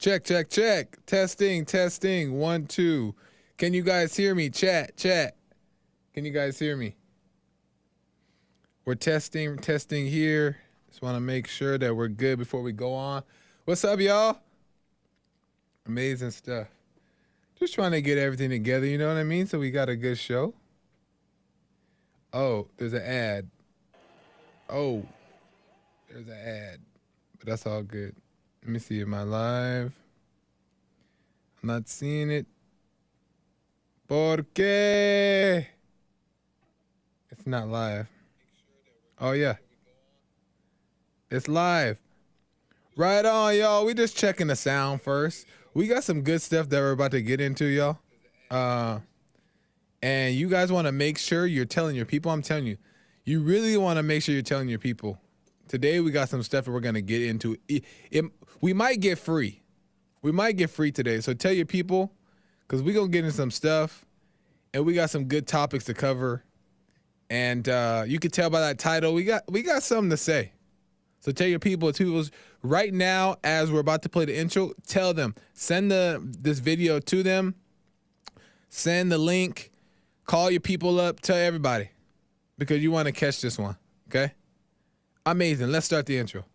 Check, check, check. Testing, testing. 1, 2. Can you guys hear me? Chat, chat. Can you guys hear me? We're testing here. Just want to make sure that we're good before we go on. What's up, y'all? Amazing stuff. Just trying to get everything together, you know what I mean? So we got a good show. Oh, there's an ad. Oh, there's an ad. But that's all good. Let me see. Am I live? I'm not seeing it. ¿Por qué? It's not live. Oh, yeah. It's live. Right on, y'all. We just checking the sound first. We got some good stuff that we're about to get into, y'all. And you guys want to make sure you're telling your people. I'm telling you, you really want to make sure you're telling your people. Today, we got some stuff that we're going to get into. We might get free. We might get free today. So tell your people, because we're going to get into some stuff. And we got some good topics to cover. And you can tell by that title, we got something to say. So tell your people, right now, as we're about to play the intro, tell them, send this video to them, send the link, call your people up, tell everybody, because you want to catch this one, okay? Amazing. Let's start the intro.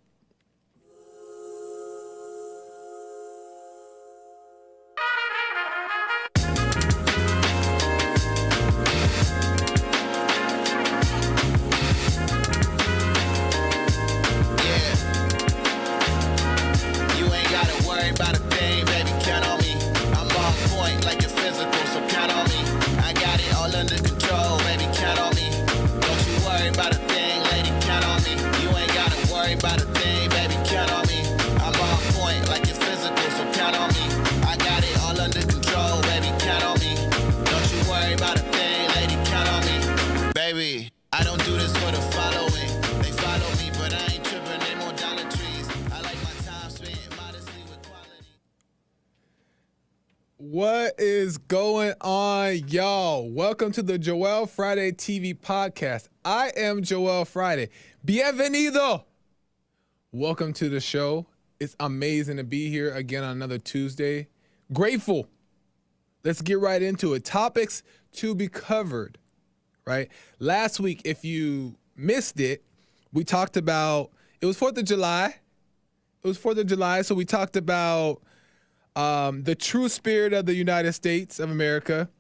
What is going on, y'all? Welcome to the Joel Friday TV podcast. I am Joel Friday. Bienvenido. Welcome to the show. It's amazing to be here again on another Tuesday. Grateful. Let's get right into it. Topics to be covered, right? Last week, if you missed it, we talked about, it was 4th of July. So we talked about the true spirit of the United States of America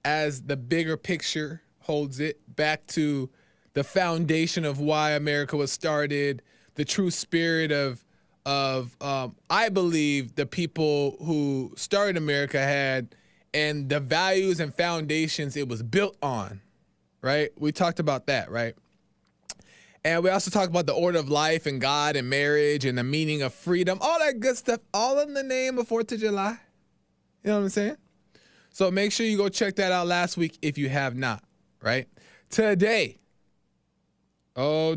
as the bigger picture holds it, back to the foundation of why America was started, the true spirit of I believe the people who started America had, and the values and foundations it was built on, right? We talked about that, right? And we also talked about the order of life and God and marriage and the meaning of freedom, all that good stuff, all in the name of 4th of July. You know what I'm saying? So make sure you go check that out last week if you have not, right? Today, we're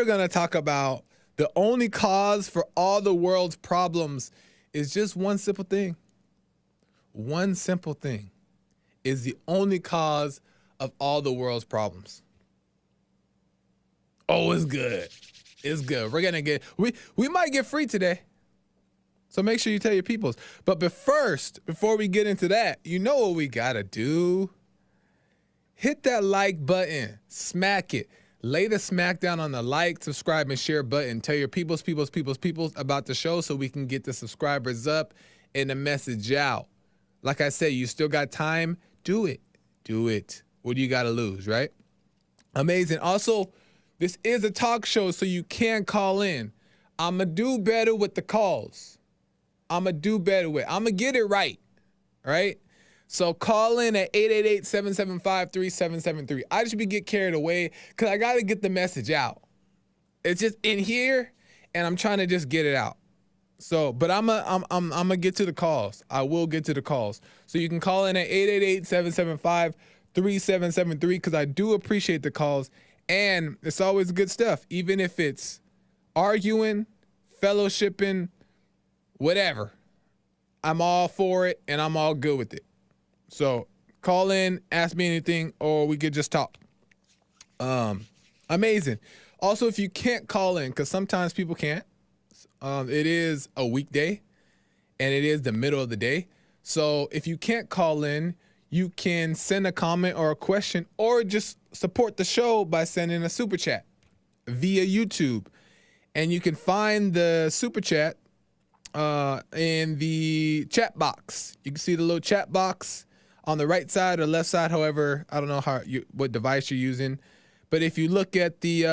going to talk about the only cause for all the world's problems is just one simple thing. One simple thing is the only cause of all the world's problems. Oh, it's good. It's good. We're going to we might get free today. So make sure you tell your peoples. But before we get into that, you know what we got to do? Hit that like button. Smack it. Lay the smack down on the like, subscribe, and share button. Tell your peoples about the show so we can get the subscribers up and the message out. Like I said, you still got time. Do it. Do it. What do you got to lose, right? Amazing. Also, this is a talk show, so you can call in. I'm going to do better with the calls. I'm going to get it right, right? So call in at 888-775-3773. I just get carried away because I got to get the message out. It's just in here, and I'm trying to just get it out. So, but I'm gonna get to the calls. I will get to the calls. So you can call in at 888-775-3773 because I do appreciate the calls. And it's always good stuff, even if it's arguing, fellowshipping, whatever. I'm all for it, and I'm all good with it. So call in, ask me anything, or we could just talk. Amazing. Also, if you can't call in, because sometimes people can't, It is a weekday, and it is the middle of the day. So if you can't call in, you can send a comment or a question, or just support the show by sending a super chat via YouTube. And you can find the super chat in the chat box. You can see the little chat box on the right side or left side. However, I don't know what device you're using, but if you look at the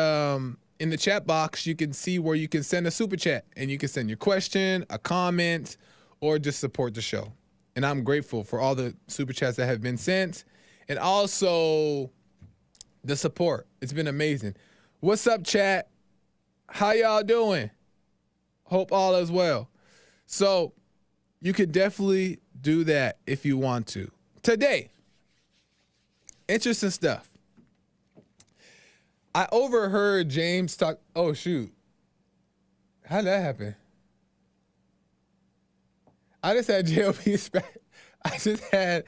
in the chat box, you can see where you can send a super chat, and you can send your question, a comment, or just support the show. And I'm grateful for all the super chats that have been sent, and also the support. It's been amazing. What's up, chat? How y'all doing? Hope all is well. So you could definitely do that if you want to. Today, interesting stuff. I overheard James talk. Oh, shoot. How'd that happen? I just had JLP's back. I just had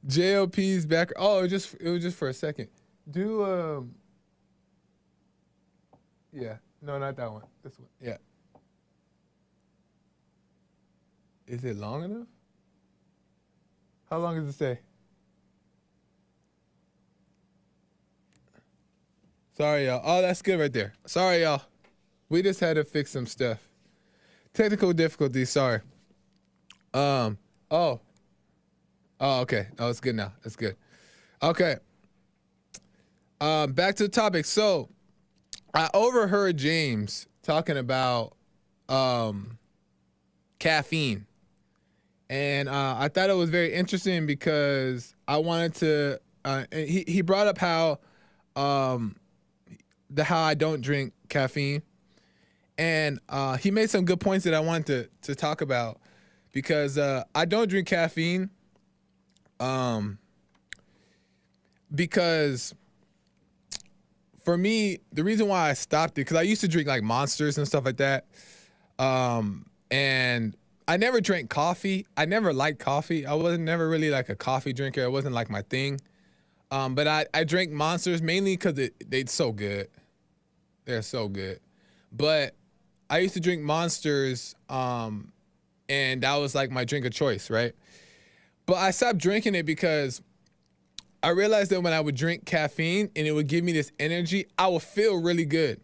JLP's back. Oh, it was just for a second. Yeah. No, not that one. This one. Yeah. Is it long enough? How long does it say? Sorry, y'all. Oh, that's good right there. Sorry, y'all. We just had to fix some stuff. Technical difficulties. Sorry. Oh, okay. Oh, it's good now. It's good. Okay. Back to the topic. So, I overheard James talking about caffeine, and I thought it was very interesting because I wanted to. He brought up how I don't drink caffeine, and he made some good points that I wanted to talk about. Because I don't drink caffeine because for me, the reason why I stopped it, because I used to drink like Monsters and stuff like that. And I never drank coffee. I never liked coffee. I wasn't never really like a coffee drinker. It wasn't like my thing. But I drank Monsters mainly because they're so good. They're so good. But I used to drink Monsters and that was like my drink of choice, right? But I stopped drinking it because I realized that when I would drink caffeine and it would give me this energy, I would feel really good.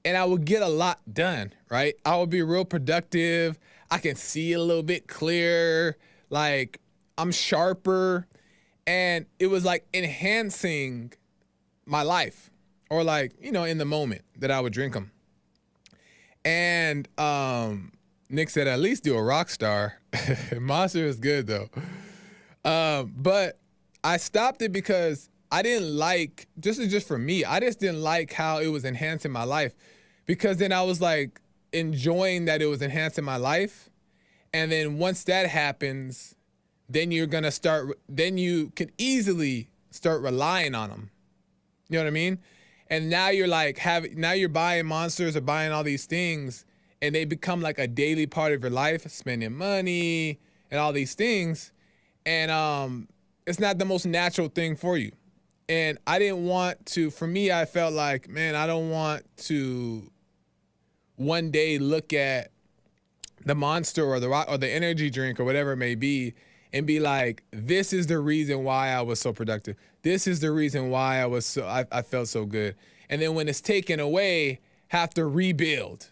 And I would get a lot done, right? I would be real productive. I can see a little bit clearer. Like, I'm sharper. And it was like enhancing my life, or like, in the moment that I would drink them. And Nick said, at least do a rock star. Monster is good though. But I stopped it because I didn't like, just for me, I just didn't like how it was enhancing my life, because then I was like enjoying that it was enhancing my life. And then once that happens, then you can easily start relying on them. You know what I mean? And now you're like now you're buying Monsters or buying all these things, and they become like a daily part of your life, spending money and all these things. And it's not the most natural thing for you. And I didn't want to, for me, I felt like, man, I don't want to one day look at the Monster or the rock or the energy drink or whatever it may be and be like, this is the reason why I was so productive. This is the reason why I felt so good. And then when it's taken away, have to rebuild.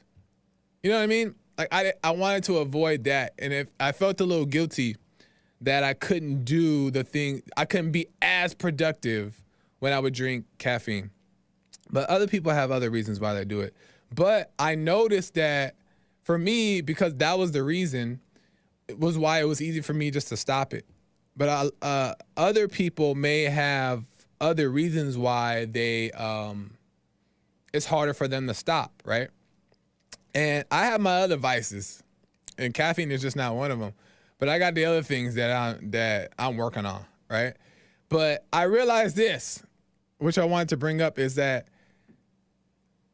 You know what I mean? Like I wanted to avoid that. And if I felt a little guilty that I couldn't do the thing, I couldn't be as productive when I would drink caffeine. But other people have other reasons why they do it. But I noticed that for me, because that was the reason, it was why it was easy for me just to stop it. But other people may have other reasons why it's harder for them to stop, right? And I have my other vices, and caffeine is just not one of them. But I got the other things that I'm working on, right? But I realized this, which I wanted to bring up, is that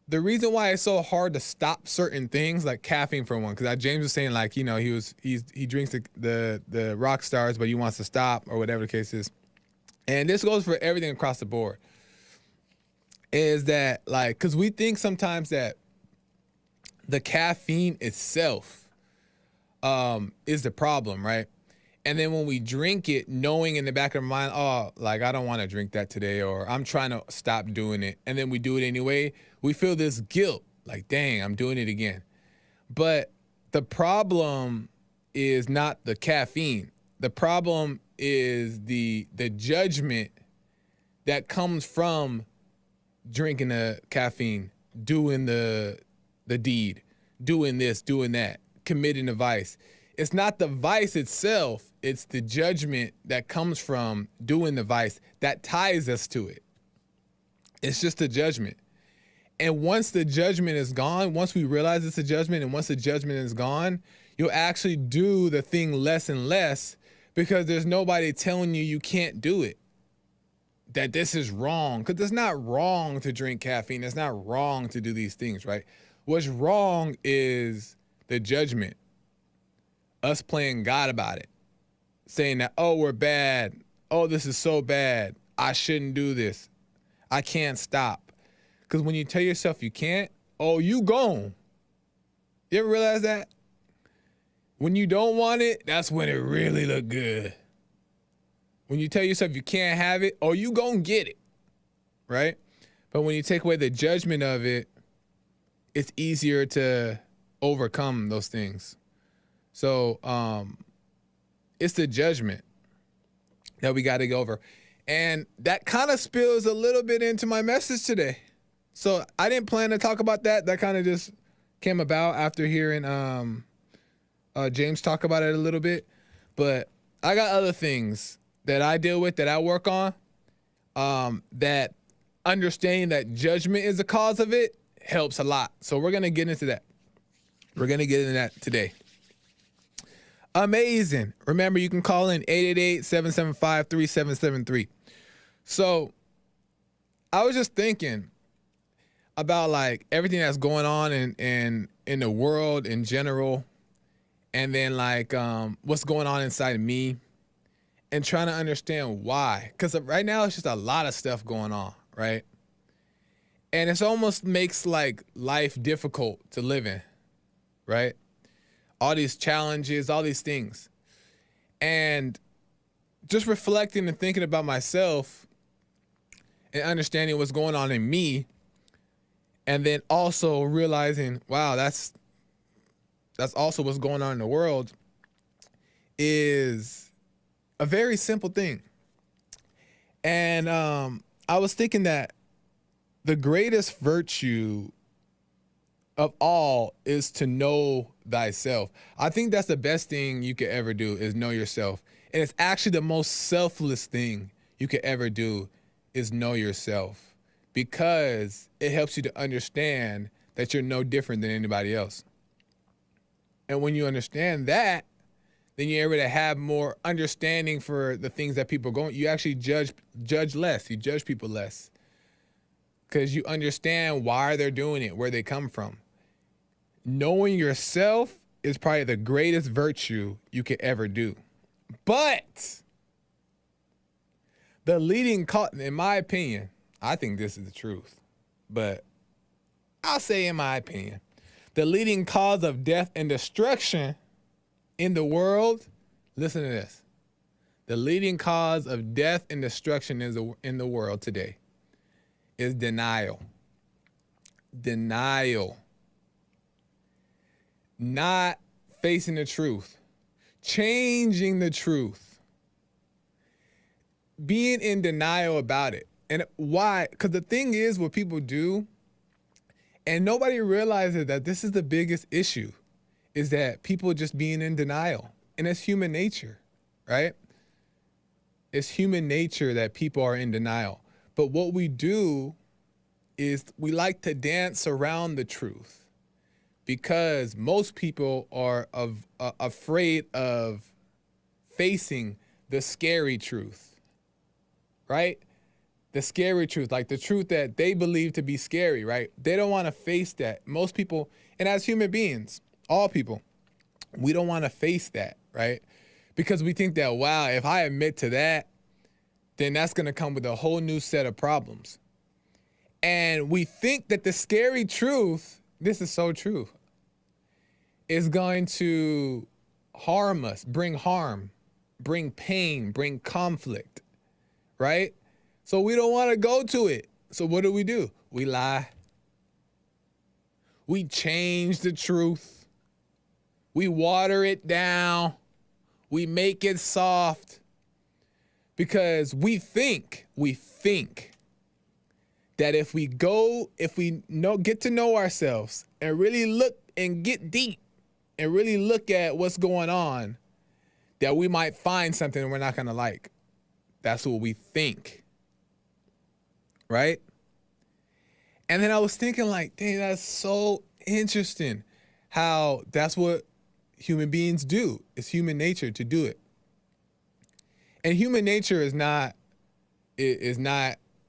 the reason why it's so hard to stop certain things, like caffeine for one, because James was saying, like, he drinks the rock stars, but he wants to stop, or whatever the case is. And this goes for everything across the board. Is that, like, because we think sometimes that the caffeine itself is the problem, right? And then when we drink it, knowing in the back of our mind, oh, like I don't want to drink that today, or I'm trying to stop doing it, and then we do it anyway, we feel this guilt, like, dang, I'm doing it again. But the problem is not the caffeine. The problem is the judgment that comes from drinking the caffeine, doing the deed, doing this, doing that, committing a vice. It's not the vice itself, it's the judgment that comes from doing the vice that ties us to it. It's just a judgment. And once the judgment is gone, once we realize it's a judgment, and once the judgment is gone, you'll actually do the thing less and less because there's nobody telling you can't do it, that this is wrong. Because it's not wrong to drink caffeine. It's not wrong to do these things, right? What's wrong is the judgment. Us playing God about it, saying that, oh, we're bad. Oh, this is so bad. I shouldn't do this. I can't stop. Because when you tell yourself you can't, oh, you gone. You ever realize that? When you don't want it, that's when it really look good. When you tell yourself you can't have it, oh, you gonna get it, right? But when you take away the judgment of it, it's easier to overcome those things. So it's the judgment that we got to go over. And that kind of spills a little bit into my message today. So I didn't plan to talk about that. That kind of just came about after hearing James talk about it a little bit. But I got other things that I deal with, that I work on, that understanding that judgment is the cause of it helps a lot. So we're going to get into that. We're going to get into that today. Amazing. Remember, you can call in 888-775-3773. So I was just thinking about like everything that's going on in the world in general, and then like what's going on inside of me, and trying to understand why. Because right now it's just a lot of stuff going on, right? And it almost makes like life difficult to live in, right? All these challenges, all these things. And just reflecting and thinking about myself and understanding what's going on in me, and then also realizing, wow, that's also what's going on in the world, is a very simple thing. And I was thinking that the greatest virtue of all is to know thyself. I think that's the best thing you could ever do, is know yourself. And it's actually the most selfless thing you could ever do, is know yourself, because it helps you to understand that you're no different than anybody else. And when you understand that, then you're able to have more understanding for the things that people are going. You actually judge less. You judge people less, because you understand why they're doing it, where they come from. Knowing yourself is probably the greatest virtue you could ever do. But the leading cause, in my opinion, I think this is the truth, but I'll say in my opinion, the leading cause of death and destruction in the world, listen to this. The leading cause of death and destruction in the world today is denial. Denial. Not facing the truth. Changing the truth. Being in denial about it. And why? Because the thing is, what people do, and nobody realizes that this is the biggest issue, is that people just being in denial. And it's human nature, right? It's human nature that people are in denial. But what we do is we like to dance around the truth, because most people are afraid of facing the scary truth, right? The scary truth, like the truth that they believe to be scary, right? They don't want to face that. Most people, and as human beings, all people, we don't want to face that, right? Because we think that, wow, if I admit to that, then that's going to come with a whole new set of problems. And we think that the scary truth, this is so true. is going to harm us, bring harm, bring pain, bring conflict, right? So we don't want to go to it. So what do? We lie. We change the truth. We water it down. We make it soft because we think that if we get to know ourselves and really look and get deep and really look at what's going on, that we might find something we're not going to like. That's what we think. Right? And then I was thinking like, dang, that's so interesting how that's what human beings do. It's human nature to do it. And human nature is not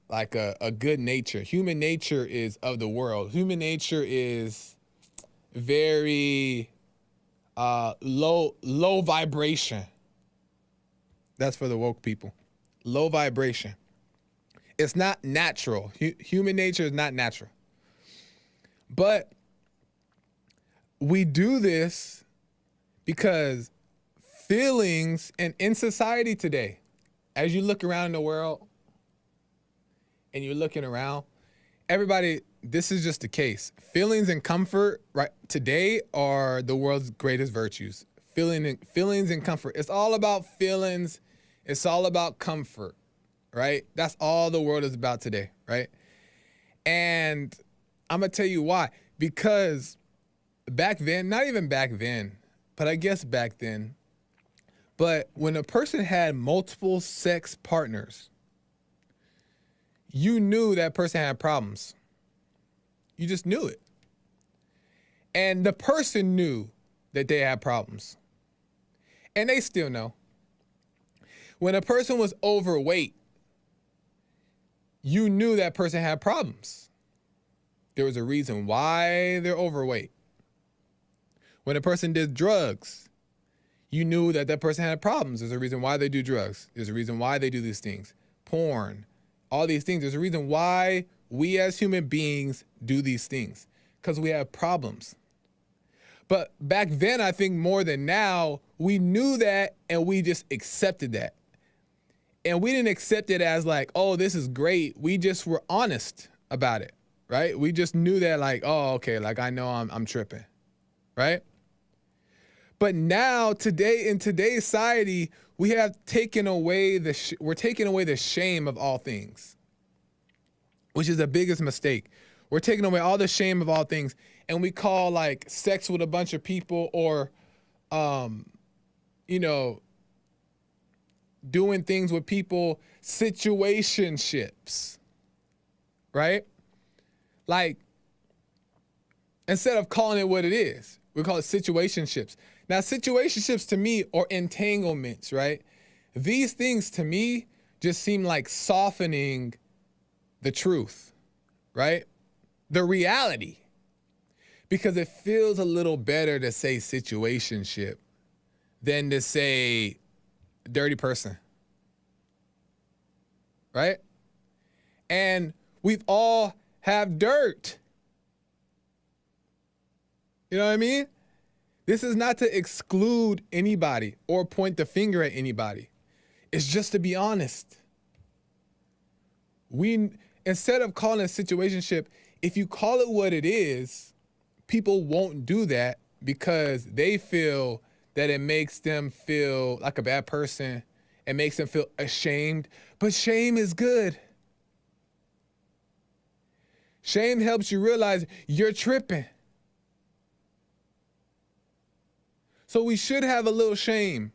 like a good nature. Human nature is of the world. Human nature is very low vibration. That's for the woke people. Low vibration. It's not natural. Human nature is not natural. But we do this because feelings, and in society today, as you look around the world and you're looking around, everybody, this is just the case. Feelings and comfort right today are the world's greatest virtues. Feelings and comfort. It's all about feelings. It's all about comfort, right? That's all the world is about today, right? And I'm going to tell you why. Because back then, not even back then, but I guess back then, but when a person had multiple sex partners, you knew that person had problems. You just knew it. And the person knew that they had problems. And they still know. When a person was overweight, you knew that person had problems. There was a reason why they're overweight. When a person did drugs, you knew that that person had problems. There's a reason why they do drugs. There's a reason why they do these things. Porn, all these things. There's a reason why we as human beings do these things, because we have problems. But back then, I think more than now, we knew that and we just accepted that. And we didn't accept it as like, oh, this is great. We just were honest about it, right? We just knew that like, oh, okay, like I know I'm tripping, right? But now, today, in today's society, we have taken away we're taking away the shame of all things, which is the biggest mistake. We're taking away all the shame of all things, and we call like sex with a bunch of people or, doing things with people situationships, right? Like, instead of calling it what it is, we call it situationships. Now, situationships to me are entanglements, right? These things to me just seem like softening the truth, right? The reality. Because it feels a little better to say situationship than to say dirty person, right? And we've all have dirt. You know what I mean? This is not to exclude anybody or point the finger at anybody. It's just to be honest. Instead of calling it a situationship, if you call it what it is, people won't do that because they feel that it makes them feel like a bad person. It makes them feel ashamed. But shame is good. Shame helps you realize you're tripping. So we should have a little shame.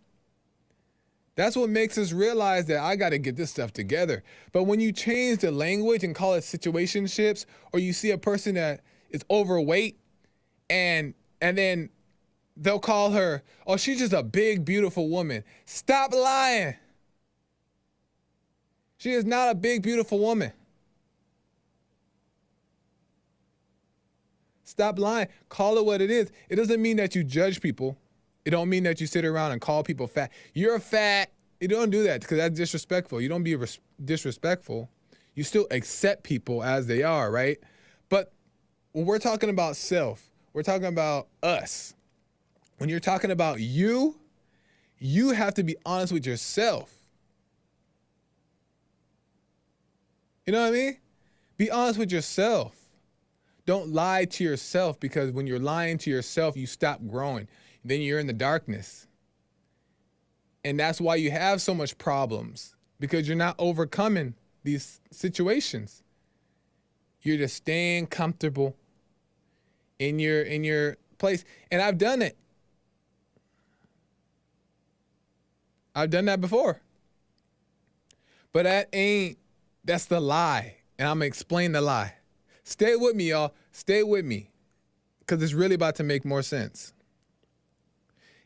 That's what makes us realize that I got to get this stuff together. But when you change the language and call it situationships, or you see a person that is overweight and then they'll call her, oh, she's just a big, beautiful woman. Stop lying. She is not a big, beautiful woman. Stop lying. Call it what it is. It doesn't mean that you judge people. It don't mean that you sit around and call people fat. You're fat. You don't do that because that's disrespectful. You don't be disrespectful. You still accept people as they are, right? But when we're talking about self, we're talking about us. when you're talking about you have to be honest with yourself. You know what I mean? Be honest with yourself. Don't lie to yourself, because when you're lying to yourself, you stop growing. Then you're in the darkness. And that's why you have so much problems, because you're not overcoming these situations. You're just staying comfortable in your place. And I've done it. I've done that before. But that's the lie. And I'm going to explain the lie. Stay with me, y'all. Stay with me, because it's really about to make more sense.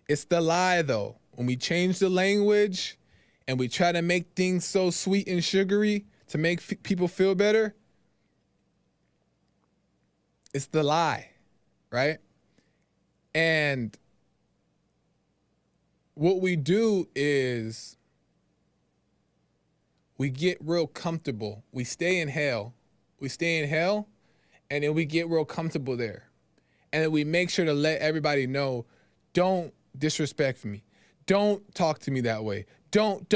It's the lie, though. When we change the language and we try to make things so sweet and sugary to make people feel better, it's the lie, right? And what we do is we get real comfortable. We stay in hell. And then we get real comfortable there. And then we make sure to let everybody know, don't disrespect me. Don't talk to me that way. Don't,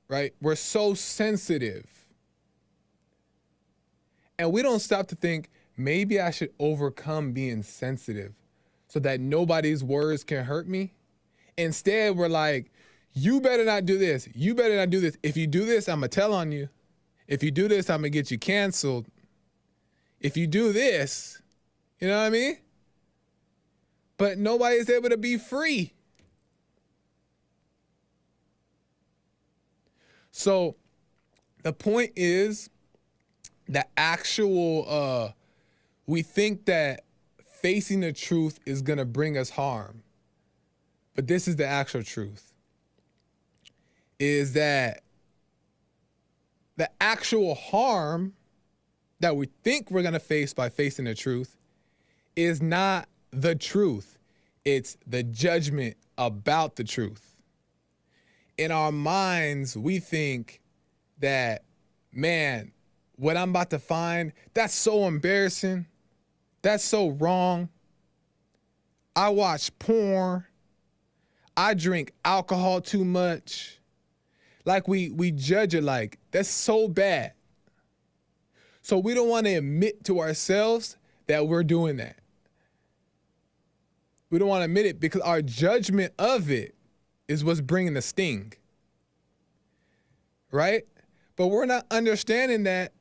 right? We're so sensitive. And we don't stop to think, maybe I should overcome being sensitive so that nobody's words can hurt me. Instead, we're like, you better not do this. You better not do this. If you do this, I'm going to tell on you. If you do this, I'm going to get you canceled. If you do this, you know what I mean? But nobody's able to be free. So the point is the actual, we think that facing the truth is going to bring us harm. But this is the actual truth. Is that the actual harm that we think we're going to face by facing the truth is not the truth. It's the judgment about the truth. In our minds, we think that, man, what I'm about to find, that's so embarrassing. That's so wrong. I watch porn. I drink alcohol too much. Like we judge it like, that's so bad. So we don't want to admit to ourselves that we're doing that. We don't want to admit it because our judgment of it is what's bringing the sting. Right? But we're not understanding that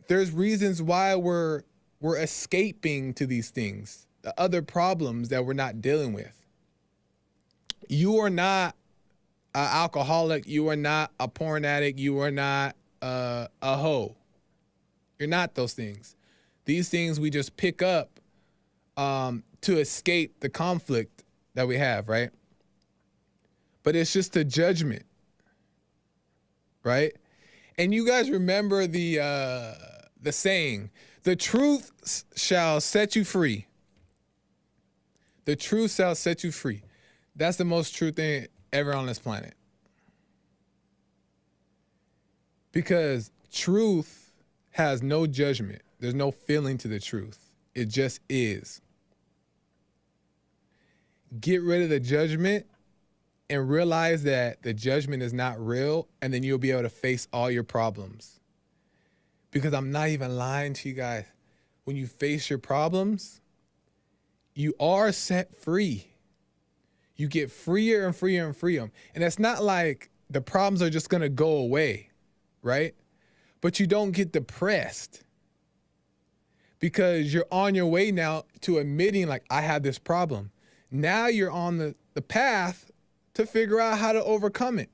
there's reasons why we're escaping to these things, the other problems that we're not dealing with. You are not an alcoholic. You are not a porn addict. You are not a hoe. You're not those things. These things we just pick up to escape the conflict that we have, right? But it's just a judgment, right? And you guys remember the saying, the truth shall set you free. The truth shall set you free. That's the most true thing ever on this planet. Because truth has no judgment. There's no feeling to the truth. It just is. Get rid of the judgment and realize that the judgment is not real, and then you'll be able to face all your problems. Because I'm not even lying to you guys. When you face your problems, you are set free. You get freer and freer and freer. And it's not like the problems are just going to go away, right? But you don't get depressed because you're on your way now to admitting, like, I have this problem. Now you're on the path to figure out how to overcome it.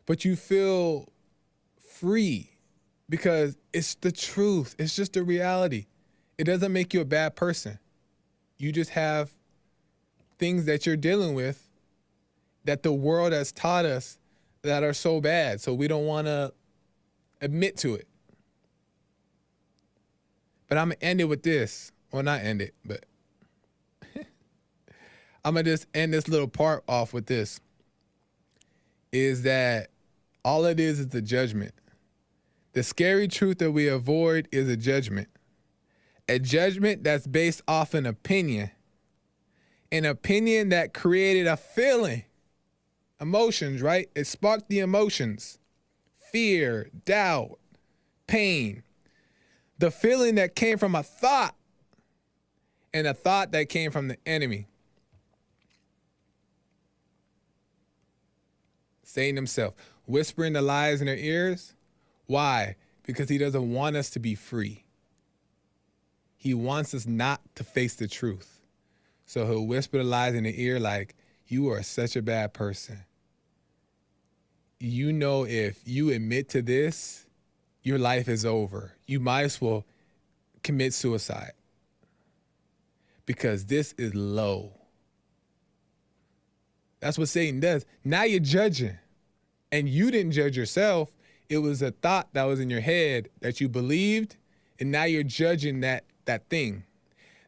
But you feel free because it's the truth. It's just the reality. It doesn't make you a bad person. You just have things that you're dealing with that the world has taught us that are so bad. So we don't want to admit to it. But I'm going to end it with this. Well, not end it, but I'm going to just end this little part off with this. Is that all it is the judgment. The scary truth that we avoid is a judgment. A judgment that's based off an opinion that created a feeling, emotions, right? It sparked the emotions, fear, doubt, pain. The feeling that came from a thought and a thought that came from the enemy. Satan himself, whispering the lies in their ears. Why? Because he doesn't want us to be free. He wants us not to face the truth. So he'll whisper the lies in the ear like, you are such a bad person. You know, if you admit to this, your life is over. You might as well commit suicide because this is low. That's what Satan does. Now you're judging, and you didn't judge yourself. It was a thought that was in your head that you believed, and now you're judging that thing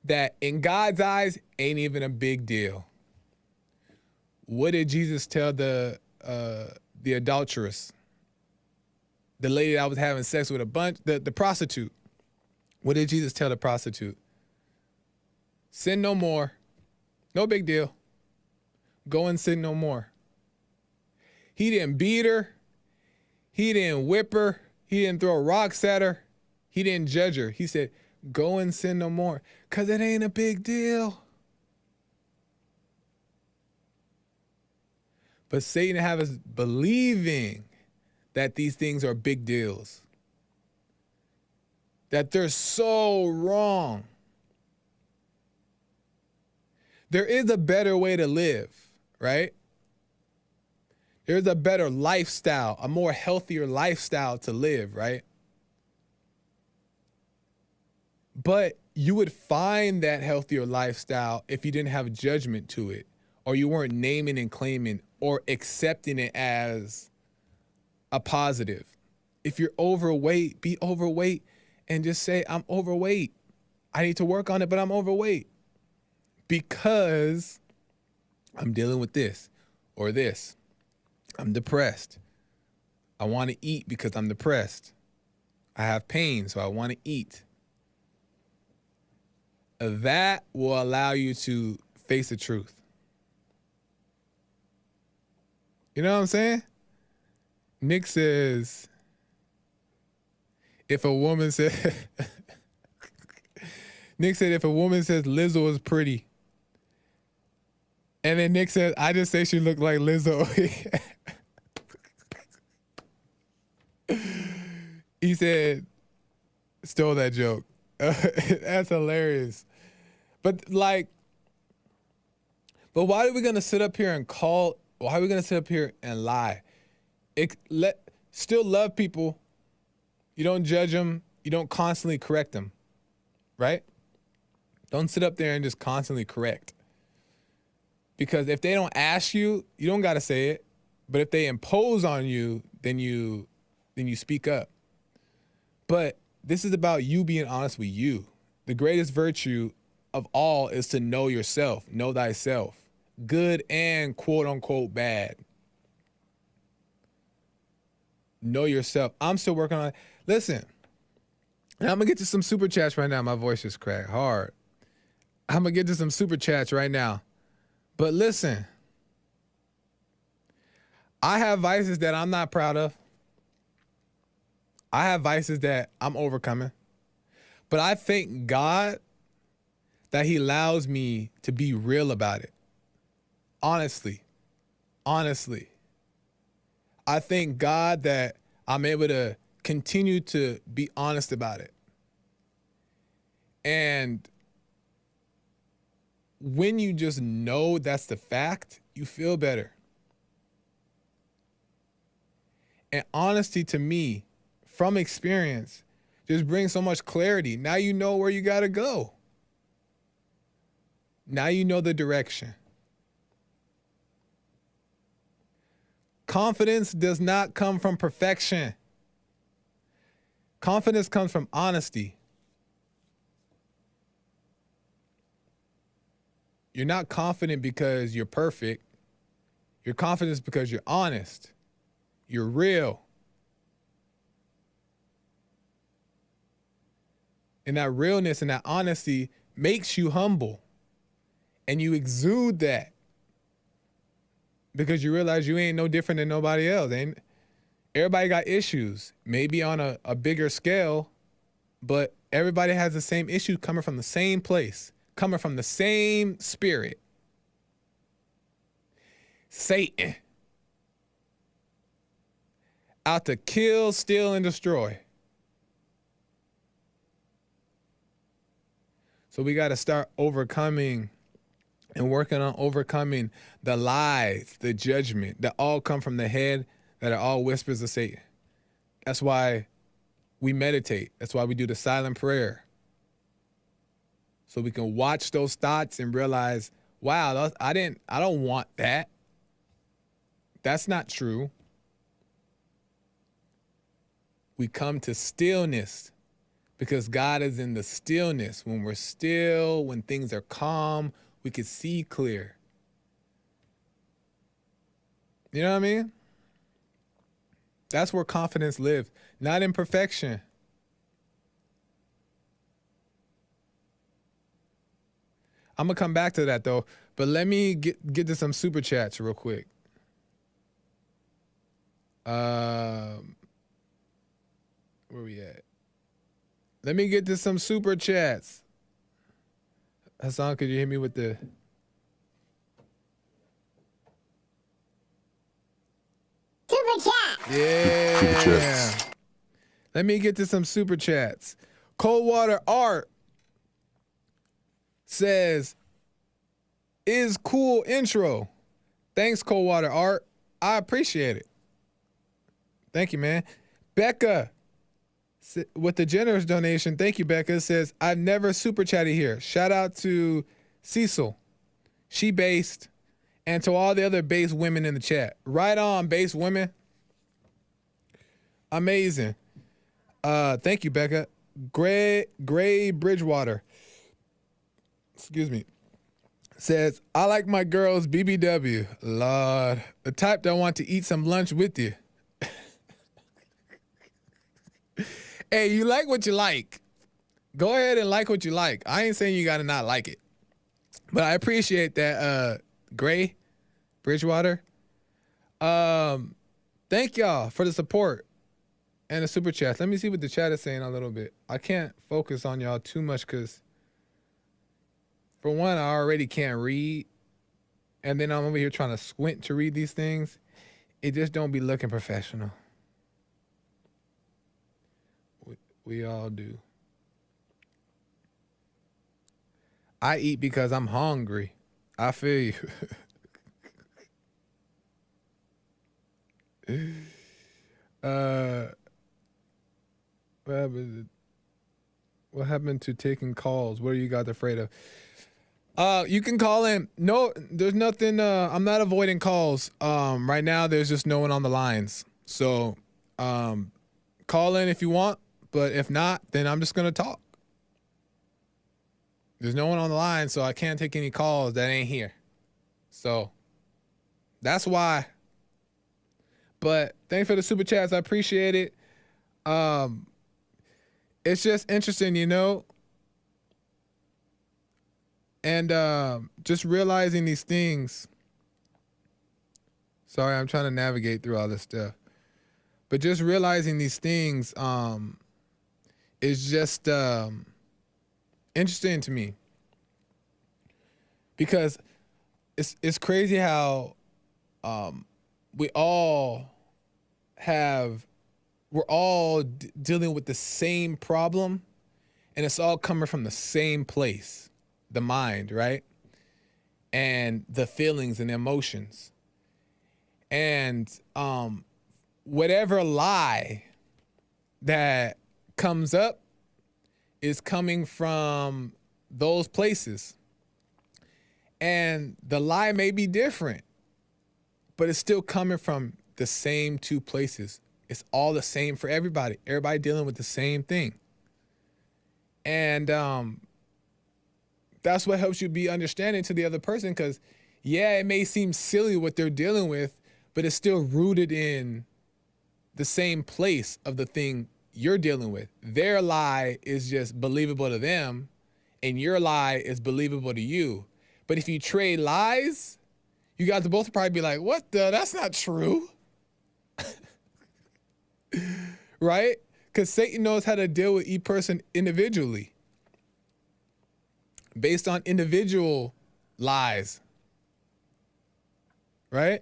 that in God's eyes ain't even a big deal. What did Jesus tell the adulteress, the lady that was having sex with the prostitute? What did Jesus tell the prostitute? Sin no more. No big deal. Go and sin no more. He didn't beat her. He didn't whip her. He didn't throw rocks at her. He didn't judge her. He said, go and sin no more, because it ain't a big deal. But Satan have us believing that these things are big deals, that they're so wrong. There is a better way to live, right? There's a better lifestyle, a more healthier lifestyle to live, right? But you would find that healthier lifestyle if you didn't have judgment to it, or you weren't naming and claiming or accepting it as a positive. If you're overweight, be overweight and just say, I'm overweight. I need to work on it, but I'm overweight because I'm dealing with this or this. I'm depressed. I want to eat because I'm depressed. I have pain, so I want to eat. That will allow you to face the truth. You know what I'm saying? Nick says, if a woman said, Nick said, if a woman says Lizzo is pretty, and then Nick said, I just say she looked like Lizzo. He said, stole that joke. That's hilarious. But why are we going to sit up here and why are we going to sit up here and lie? Still love people. You don't judge them. You don't constantly correct them, right? Don't sit up there and just constantly correct. Because if they don't ask you, you don't got to say it. But if they impose on you, then you speak up. But this is about you being honest with you. The greatest virtue of all is to know yourself, know thyself, good and quote unquote bad. Know yourself. I'm still working on it. Listen, and I'm going to get to some super chats right now. My voice just cracked hard. I'm going to get to some super chats right now. But listen, I have vices that I'm not proud of. I have vices that I'm overcoming. But I thank God that he allows me to be real about it. Honestly. I thank God that I'm able to continue to be honest about it. And when you just know that's the fact, you feel better. And honesty to me, from experience, just brings so much clarity. Now you know where you got to go. Now you know the direction. Confidence does not come from perfection. Confidence comes from honesty. You're not confident because you're perfect. You're confident because you're honest. You're real. And that realness and that honesty makes you humble. And you exude that because you realize you ain't no different than nobody else. Everybody got issues, maybe on a bigger scale, but everybody has the same issue coming from the same place, coming from the same spirit. Satan. Out to kill, steal, and destroy. So we got to start overcoming and working on overcoming the lies, the judgment that all come from the head, that are all whispers of Satan. That's why we meditate. That's why we do the silent prayer. So we can watch those thoughts and realize, wow, I don't want that. That's not true. We come to stillness because God is in the stillness. When we're still, when things are calm, we can see clear. You know what I mean? That's where confidence lives, not in perfection. I'm going to come back to that, though. But let me get to some super chats real quick. Where we at? Let me get to some super chats. Hassan, could you hit me with the... Super chat. Yeah. Super chats. Let me get to some super chats. Coldwater Art says, is cool intro. Thanks, Coldwater Art. I appreciate it. Thank you, man. Becca, with the generous donation, thank you, Becca, says, I've never super chatted here. Shout out to Cecil. She based, and to all the other base women in the chat. Right on, base women. Amazing. Thank you, Becca. Gray Bridgewater, excuse me, says, I like my girls BBW. Lord, the type that want to eat some lunch with you. Hey, you like what you like. Go ahead and like what you like. I ain't saying you got to not like it. But I appreciate that, Gray Bridgewater. Thank y'all for the support and the super chats. Let me see what the chat is saying a little bit. I can't focus on y'all too much because, for one, I already can't read. And then I'm over here trying to squint to read these things. It just don't be looking professional. We all do. I eat because I'm hungry. I feel you. What happened to taking calls? What are you guys afraid of? You can call in. No, there's nothing. I'm not avoiding calls. Right now, there's just no one on the lines. So, call in if you want. But if not, then I'm just going to talk. There's no one on the line, so I can't take any calls that ain't here. So that's why. But thanks for the super chats. I appreciate it. It's just interesting, you know? And just realizing these things. Sorry, I'm trying to navigate through all this stuff. But just realizing these things, is just interesting to me because it's crazy how we're all dealing with the same problem, and it's all coming from the same place, the mind, right? And the feelings and emotions. And whatever lie that comes up is coming from those places. And the lie may be different, but it's still coming from the same two places. It's all the same for everybody. Everybody dealing with the same thing. And that's what helps you be understanding to the other person, because, yeah, it may seem silly what they're dealing with, but it's still rooted in the same place of the thing you're dealing with. Their lie is just believable to them, and your lie is believable to you. But if you trade lies, you guys both probably be like, what the? That's not true. Right? Because Satan knows how to deal with each person individually based on individual lies. Right?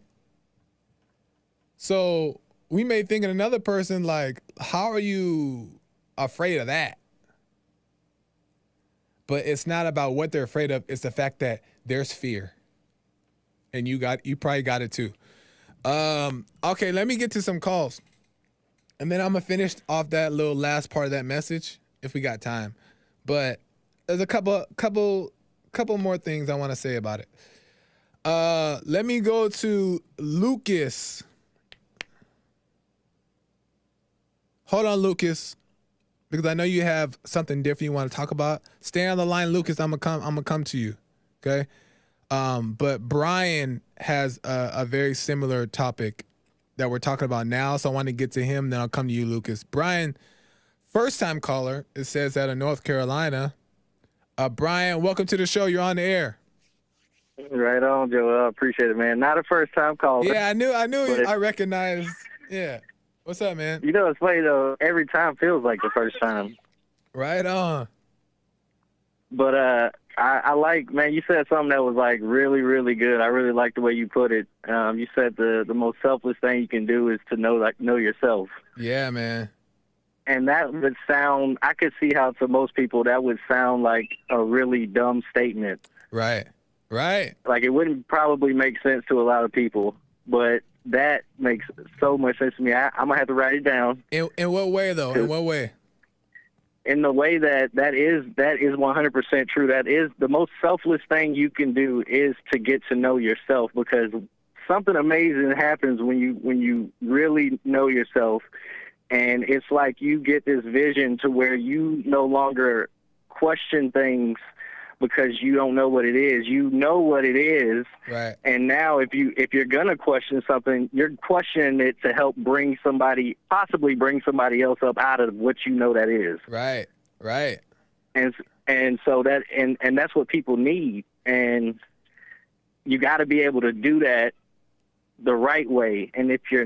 So we may think of another person like, how are you afraid of that? But it's not about what they're afraid of. It's the fact that there's fear. And you probably got it too. Okay, let me get to some calls. And then I'm gonna finish off that little last part of that message if we got time. But there's a couple more things I want to say about it. Let me go to Lucas. Hold on, Lucas, because I know you have something different you want to talk about. Stay on the line, Lucas. I'm gonna come to you. Okay. But Brian has a very similar topic that we're talking about now, so I want to get to him, then I'll come to you, Lucas. Brian, first-time caller, it says out of North Carolina. Brian, welcome to the show. You're on the air. Right on, Joel. I appreciate it, man. Not a first-time caller. Yeah, I knew. I recognized. Yeah. What's up, man? You know, it's funny, though. Every time feels like the first time. Right on. But I like, man, you said something that was, like, really, really good. I really like the way you put it. You said the most selfless thing you can do is to know yourself. Yeah, man. And that would sound, I could see how to most people that would sound like a really dumb statement. Right. Like, it wouldn't probably make sense to a lot of people, but that makes so much sense to me. I'm going to have to write it down. In what way, though? In what way? In the way that is 100% true. That is the most selfless thing you can do is to get to know yourself, because something amazing happens when you really know yourself, and it's like you get this vision to where you no longer question things because you don't know what it is. You know what it is. Right. And now if you're gonna question something, you're questioning it to help possibly bring somebody else up out of what you know that is. Right. And so and that's what people need. And you got to be able to do that the right way. And if you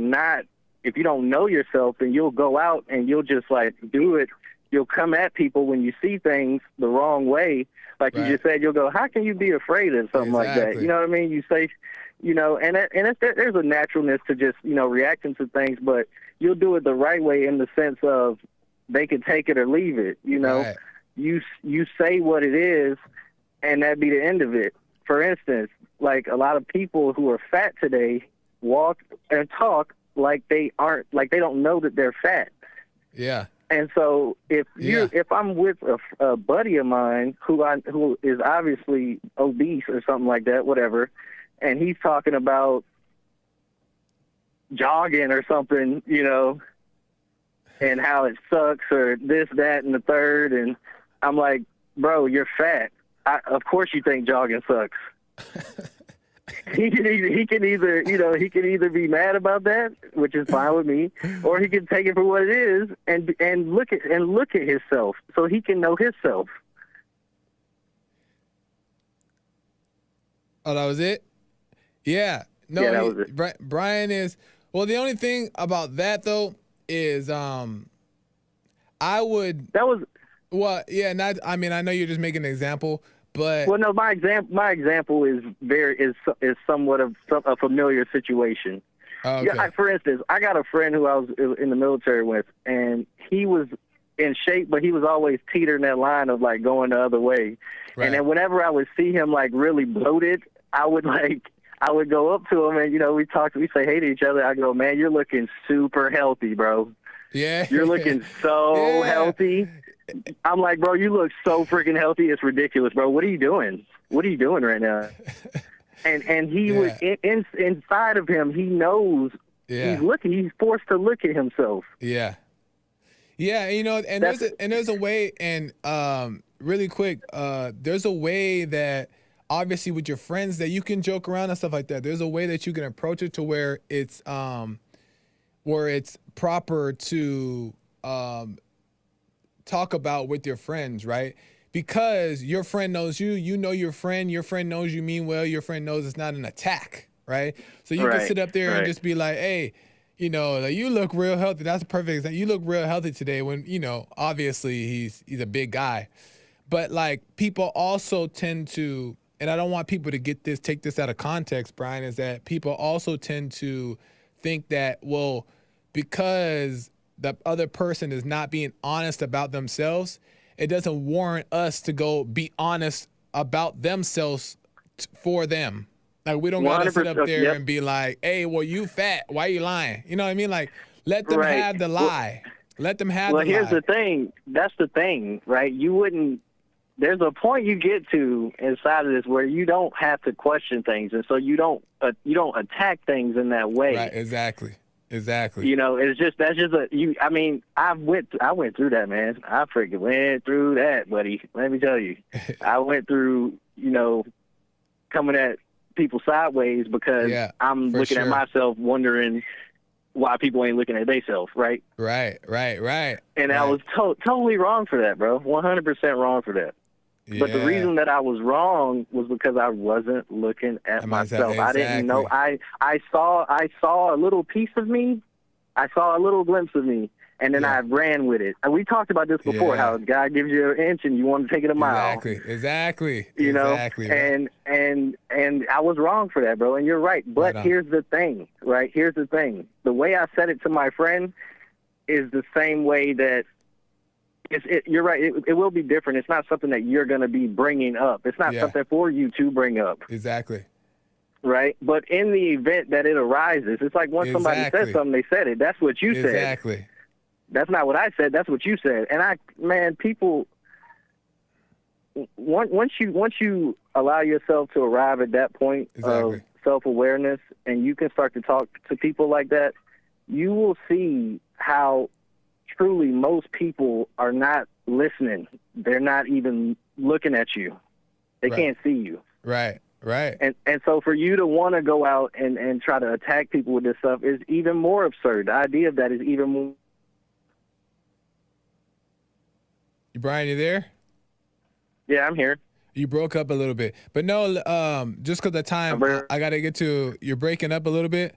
don't know yourself, then you'll go out and you'll just like do it. You'll come at people when you see things the wrong way. Like you just said, you'll go, how can you be afraid of something like that? You know what I mean? You say, there's a naturalness to just, reacting to things, but you'll do it the right way in the sense of they can take it or leave it. Right. You say what it is, and that'd be the end of it. For instance, like a lot of people who are fat today walk and talk like they don't know that they're fat. Yeah. And so if I'm with a buddy of mine who is obviously obese or something like that, whatever, and he's talking about jogging or something, and how it sucks or this, that, and the third, and I'm like, bro, you're fat. Of course you think jogging sucks. He can either be mad about that, which is fine with me, or he can take it for what it is and look at himself so he can know himself. Oh, that was it? Yeah. No, yeah, that was it. Brian is, well, the only thing about that though is I know you're just making an example, but well, no, my example is somewhat of a familiar situation. Oh, okay. Yeah, for instance, I got a friend who I was in the military with, and he was in shape, but he was always teetering that line of like going the other way. Right. And then whenever I would see him like really bloated, I would go up to him and we say hey to each other. I go, man, you're looking super healthy, bro. Yeah, you're looking so healthy. I'm like, bro, you look so freaking healthy. It's ridiculous, bro. What are you doing? What are you doing right now? And he was inside of him. He knows he's looking. He's forced to look at himself. Yeah. Yeah. There's a way, and really quick, there's a way that obviously with your friends that you can joke around and stuff like that. There's a way that you can approach it to where it's proper to talk about with your friends, right? Because your friend knows you, you know your friend knows you mean well, your friend knows it's not an attack, right? So you can sit up there and just be like, hey, you know, like, you look real healthy. That's a perfect example. You look real healthy today when, you know, obviously he's a big guy. But like people also tend to, and I don't want people to take this out of context, Brian, is that people also tend to think that, well, because the other person is not being honest about themselves, it doesn't warrant us to go be honest about themselves for them. Like, we don't got to sit up there and be like, hey, well, you fat. Why are you lying? You know what I mean? Like, let them have the lie. Let them have the lie. Well, here's the thing. That's the thing, right? You wouldn't. There's a point you get to inside of this where you don't have to question things, and so you don't attack things in that way. Right. Exactly. You know, that's just I mean, I went through that, man. I freaking went through that, buddy. Let me tell you, I went through, you know, coming at people sideways because I'm looking at myself, wondering why people ain't looking at themselves, right? Right. And I was totally wrong for that, bro. 100% wrong for that. But the reason that I was wrong was because I wasn't looking at myself. Exactly. I didn't know. I saw a little piece of me. I saw a little glimpse of me, and then I ran with it. And we talked about this before, how God gives you an inch and you want to take it a mile. Exactly. You know, and I was wrong for that, bro. And you're right. But here's the thing, right? Here's the thing. The way I said it to my friend is the same way that you're right. It will be different. It's not something that you're going to be bringing up. It's not something for you to bring up. Exactly. Right? But in the event that it arises, it's like once somebody says something, they said it. That's what you said. Exactly. That's not what I said. That's what you said. And people, once you allow yourself to arrive at that point of self-awareness, and you can start to talk to people like that, you will see how truly most people are not listening. They're not even looking at you. They can't see you. Right. And so for you to want to go out and try to attack people with this stuff is even more absurd. The idea of that is even more. Brian, you there? Yeah, I'm here. You broke up a little bit. But no, just because of time, I got to get to, you're breaking up a little bit.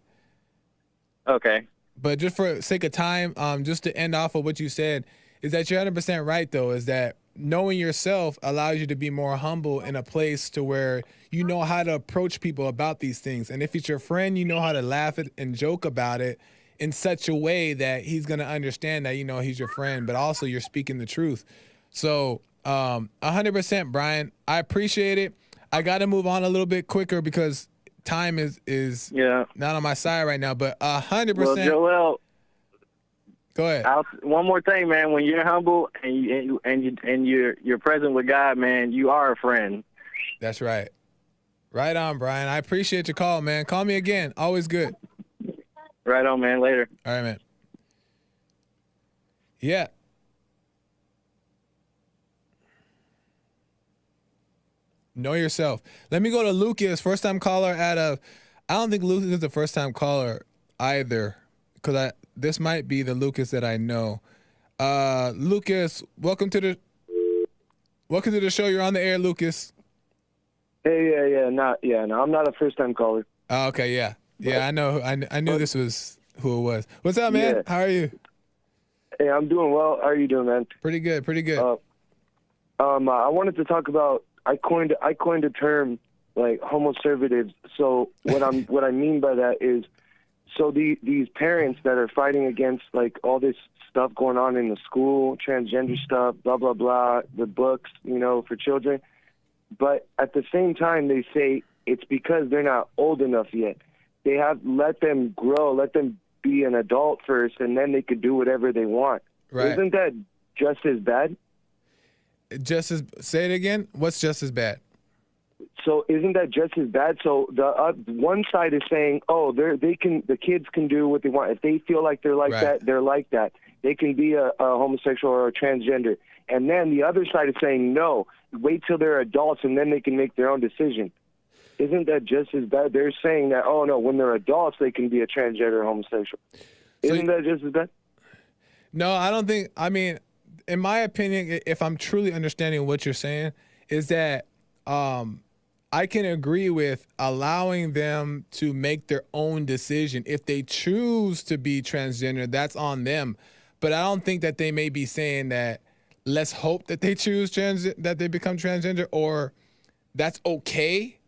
Okay. But just for sake of time, just to end off of what you said, is that you're 100% right, though, is that knowing yourself allows you to be more humble in a place to where you know how to approach people about these things. And if it's your friend, you know how to laugh and joke about it in such a way that he's going to understand that, you know, he's your friend, but also you're speaking the truth. So 100%, Brian, I appreciate it. I got to move on a little bit quicker because time is not on my side right now, but 100%. Well, Joel, go ahead. One more thing, man. When you're humble and you're present with God, man, you are a friend. That's right. Right on, Brian. I appreciate your call, man. Call me again. Always good. Right on, man. Later. All right, man. Yeah. Know yourself. Let me go to Lucas, first-time caller I don't think Lucas is the first-time caller either, because this might be the Lucas that I know. Lucas, welcome to the show. You're on the air, Lucas. Hey, no, I'm not a first-time caller. Oh, okay, yeah. I know. I knew this was who it was. What's up, man? How are you? Hey, I'm doing well. How are you doing, man? Pretty good. I wanted to talk about, I coined a term like homoservatives. So what I mean by that is, so these parents that are fighting against like all this stuff going on in the school, transgender stuff, blah blah blah, the books, you know, for children, but at the same time they say it's because they're not old enough yet. They have let them grow, let them be an adult first, and then they could do whatever they want. Right? Isn't that just as bad? Say it again. What's just as bad? So isn't that just as bad? So the one side is saying, oh, the kids can do what they want. If they feel like they're like that, they're like that. They can be a homosexual or a transgender. And then the other side is saying, no, wait till they're adults and then they can make their own decision. Isn't that just as bad? They're saying that, oh, no, when they're adults, they can be a transgender or homosexual. Isn't that just as bad? No, I don't think. I mean, in my opinion, if I'm truly understanding what you're saying, is that I can agree with allowing them to make their own decision. If they choose to be transgender, that's on them. But I don't think that they may be saying that let's hope that they choose that they become transgender, or that's okay.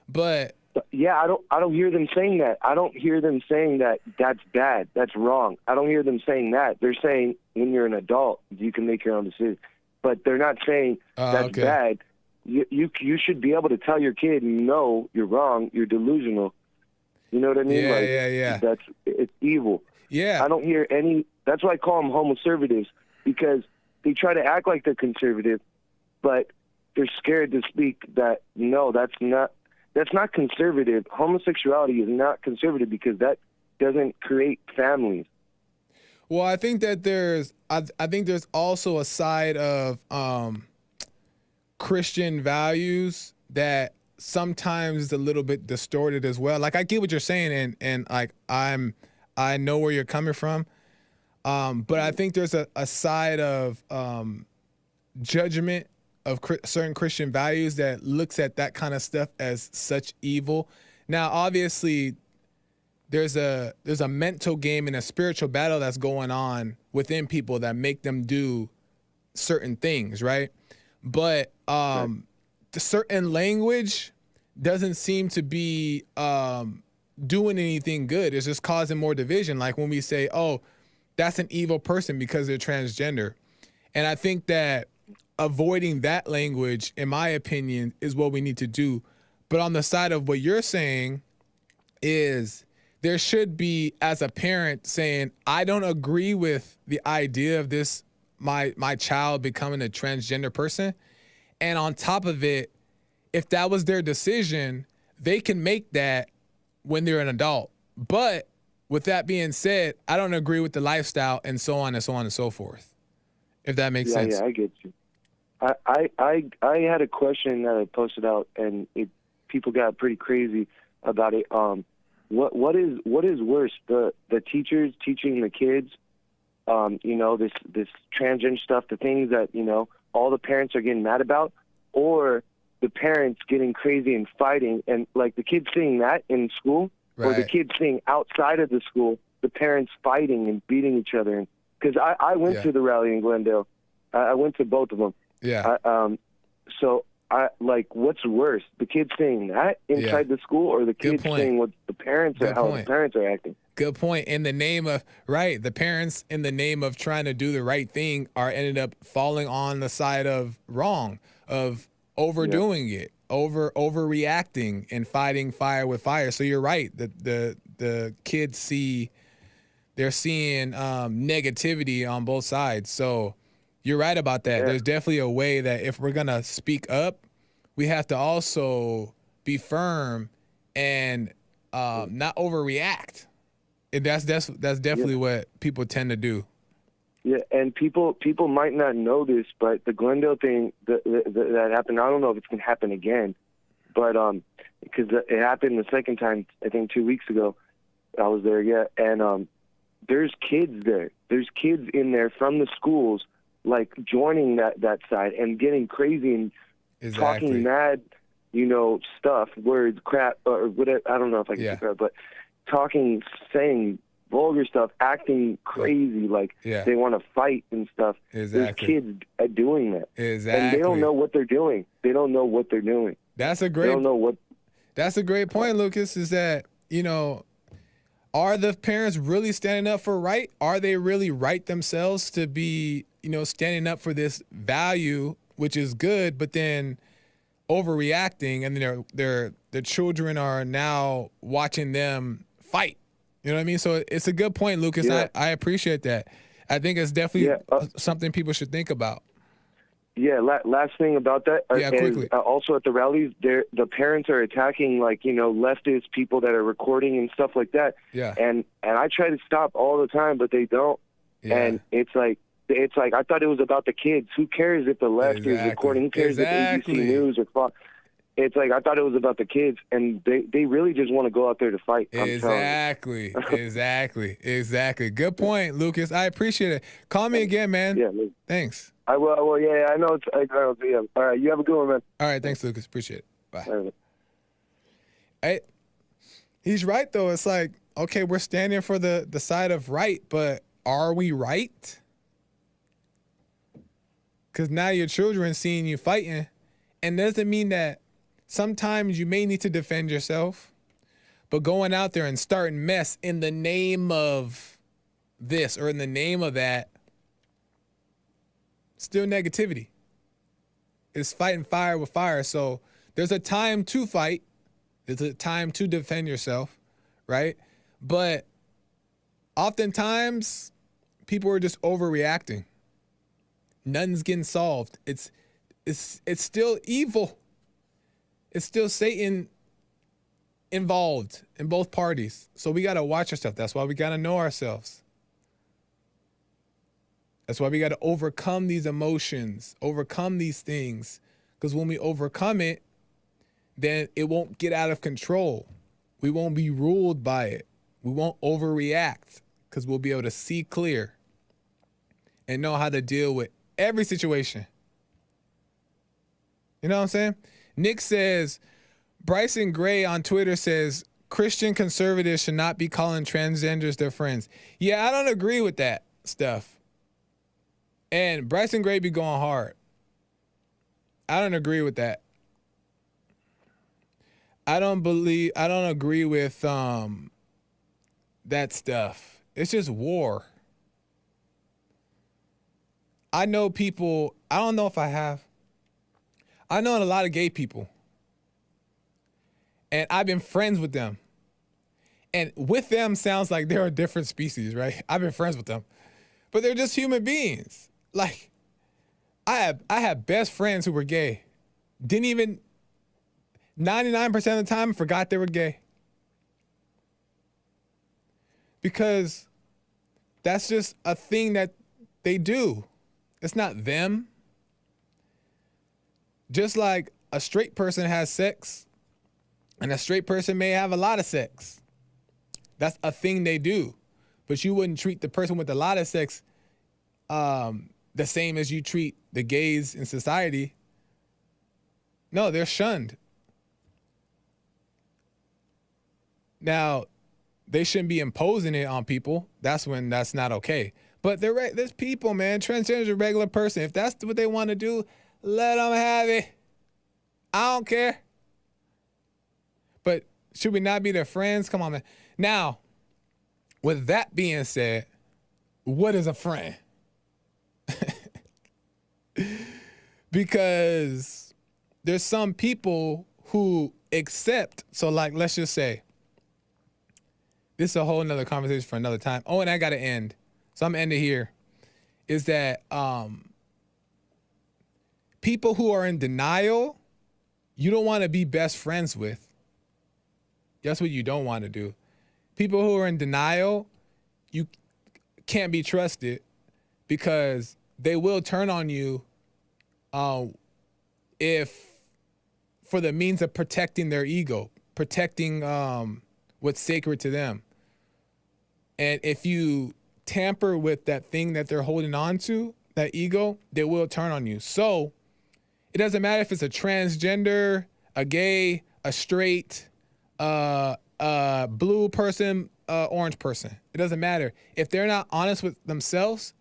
But Yeah, I don't hear them saying that. I don't hear them saying that that's bad, that's wrong. I don't hear them saying that. They're saying when you're an adult, you can make your own decision. But they're not saying that's okay. bad. You should be able to tell your kid, no, you're wrong, you're delusional. You know what I mean? Yeah, yeah. It's evil. Yeah. I don't hear any. That's why I call them homoservatives, because they try to act like they're conservative, but they're scared to speak that no, that's not conservative. Homosexuality is not conservative because that doesn't create families. Well, I think that I think there's also a side of Christian values that sometimes is a little bit distorted as well. Like I get what you're saying, and like I know where you're coming from, but I think there's a side of judgment of certain Christian values that looks at that kind of stuff as such evil. Now, obviously, there's a mental game and a spiritual battle that's going on within people that make them do certain things, right? But the certain language doesn't seem to be doing anything good. It's just causing more division. Like when we say, oh, that's an evil person because they're transgender. And I think that avoiding that language, in my opinion, is what we need to do. But on the side of what you're saying is there should be, as a parent, saying, I don't agree with the idea of this, my child becoming a transgender person. And on top of it, if that was their decision, they can make that when they're an adult. But with that being said, I don't agree with the lifestyle and so on and so on and so forth. If that makes sense. Yeah, I get you. I had a question that I posted out, and people got pretty crazy about it. What is worse, the teachers teaching the kids, this transgender stuff, the things that all the parents are getting mad about, or the parents getting crazy and fighting, and like the kids seeing that in school, or the kids seeing outside of the school the parents fighting and beating each other. Because I went to the rally in Glendale, I went to both of them. Yeah. So what's worse, the kids saying that inside the school, or the kids saying what the parents are, how the parents are acting? Good point. In the name of the parents, in the name of trying to do the right thing, are ended up falling on the side of wrong, of overdoing it, overreacting, and fighting fire with fire. So you're right. The kids they're seeing negativity on both sides. So you're right about that. There's definitely a way that if we're gonna speak up, we have to also be firm and not overreact. And that's definitely what people tend to do. Yeah, and people might not know this, but the Glendale thing that happened, I don't know if it's gonna happen again, but because it happened the second time, I think 2 weeks ago, I was there, and there's kids there. There's kids in there from the schools, like joining that side and getting crazy and talking mad, stuff, words, crap, or whatever. I don't know if I can say crap, but talking, saying vulgar stuff, acting crazy, like they want to fight and stuff. There's kids doing that. And they don't know what they're doing. They don't know what they're doing. That's a great point, Lucas, is that, are the parents really standing up for right? Are they really right themselves to be, standing up for this value, which is good, but then overreacting, and then their children are now watching them fight? You know what I mean? So it's a good point, Lucas. Yeah. I appreciate that. I think it's definitely something people should think about. Yeah, last thing about that quickly. is also at the rallies, the parents are attacking, leftist people that are recording and stuff like that. Yeah. And I try to stop all the time, but they don't. Yeah. And it's like I thought it was about the kids. Who cares if the left is recording? Who cares if ABC News or Fox? it's like I thought it was about the kids, and they really just want to go out there to fight. Exactly. Exactly. Good point, Lucas. I appreciate it. Call me again, man. Yeah, Thanks. I will. Yeah, I know. Yeah. All right, you have a good one, man. All right, thanks, Lucas. Appreciate it. Bye. All right. Hey, he's right, though. It's like, okay, we're standing for the side of right, but are we right? Because now your children seeing you fighting, and doesn't mean that sometimes you may need to defend yourself, but going out there and starting mess in the name of this or in the name of that, still negativity. It's fighting fire with fire. So there's a time to fight. There's a time to defend yourself, right? But oftentimes people are just overreacting. Nothing's getting solved. It's still evil. It's still Satan involved in both parties. So we got to watch ourselves. That's why we got to know ourselves. That's why we got to overcome these emotions, overcome these things. Because when we overcome it, then it won't get out of control. We won't be ruled by it. We won't overreact because we'll be able to see clear and know how to deal with every situation. You know what I'm saying? Nick says, Bryson Gray on Twitter says, Christian conservatives should not be calling transgenders their friends. Yeah, I don't agree with that stuff. And Bryson Gray be going hard. I don't agree with that. I don't agree with that stuff. It's just war. I know people, I don't know if I have. I know a lot of gay people. And I've been friends with them. And with them sounds like they're a different species, right? I've been friends with them. But they're just human beings. Like, I have best friends who were gay. Didn't even, 99% of the time, forgot they were gay. Because that's just a thing that they do. It's not them. Just like a straight person has sex, and a straight person may have a lot of sex. That's a thing they do. But you wouldn't treat the person with a lot of sex the same as you treat the gays in society. No, they're shunned. Now, they shouldn't be imposing it on people. That's when that's not okay. But there's people, man. Transgender is a regular person. If that's what they want to do, let them have it. I don't care. But should we not be their friends? Come on, man. Now, with that being said, what is a friend? Because there's some people who accept, so like, let's just say, this is a whole nother conversation for another time. Oh, and I got to end. So I'm ending here. Is that people who are in denial, you don't want to be best friends with. That's what you don't want to do. People who are in denial, you can't be trusted because they will turn on you if for the means of protecting their ego, protecting what's sacred to them. And if you tamper with that thing that they're holding on to, that ego, they will turn on you. So it doesn't matter if it's a transgender, a gay, a straight, blue person, orange person. It doesn't matter. If they're not honest with themselves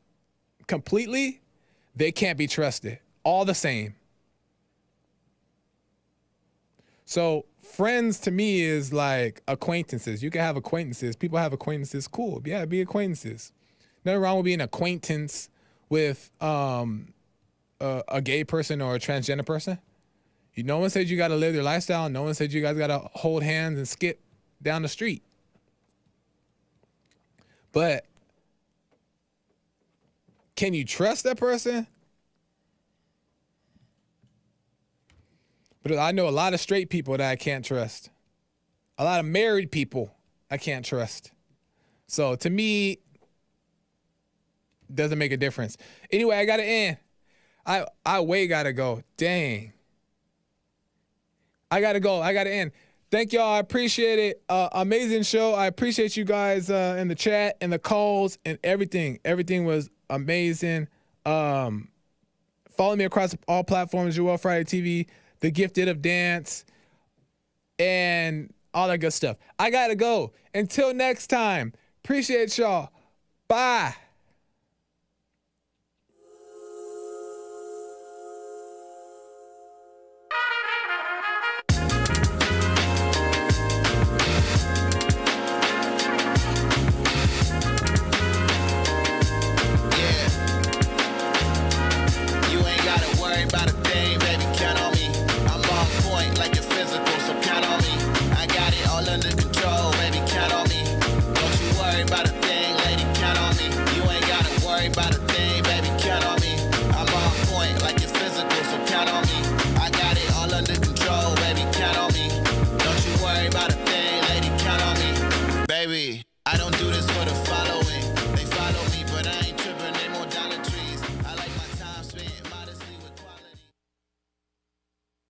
completely, they can't be trusted. All the same. So friends to me is like acquaintances. You can have acquaintances. People have acquaintances. Cool. Yeah, be acquaintances. Nothing wrong with being an acquaintance with a gay person or a transgender person. No one said you got to live their lifestyle. No one said you guys got to hold hands and skip down the street. But can you trust that person? But I know a lot of straight people that I can't trust. A lot of married people I can't trust. So to me, doesn't make a difference. Anyway, I got to end. I way got to go. Dang. I gotta go. I gotta end. Thank y'all. I appreciate it. Amazing show. I appreciate you guys in the chat and the calls and everything. Everything was amazing. Follow me across all platforms, Joel Friday TV, The Gifted of Dance, and all that good stuff. I gotta go. Until next time. Appreciate y'all. Bye.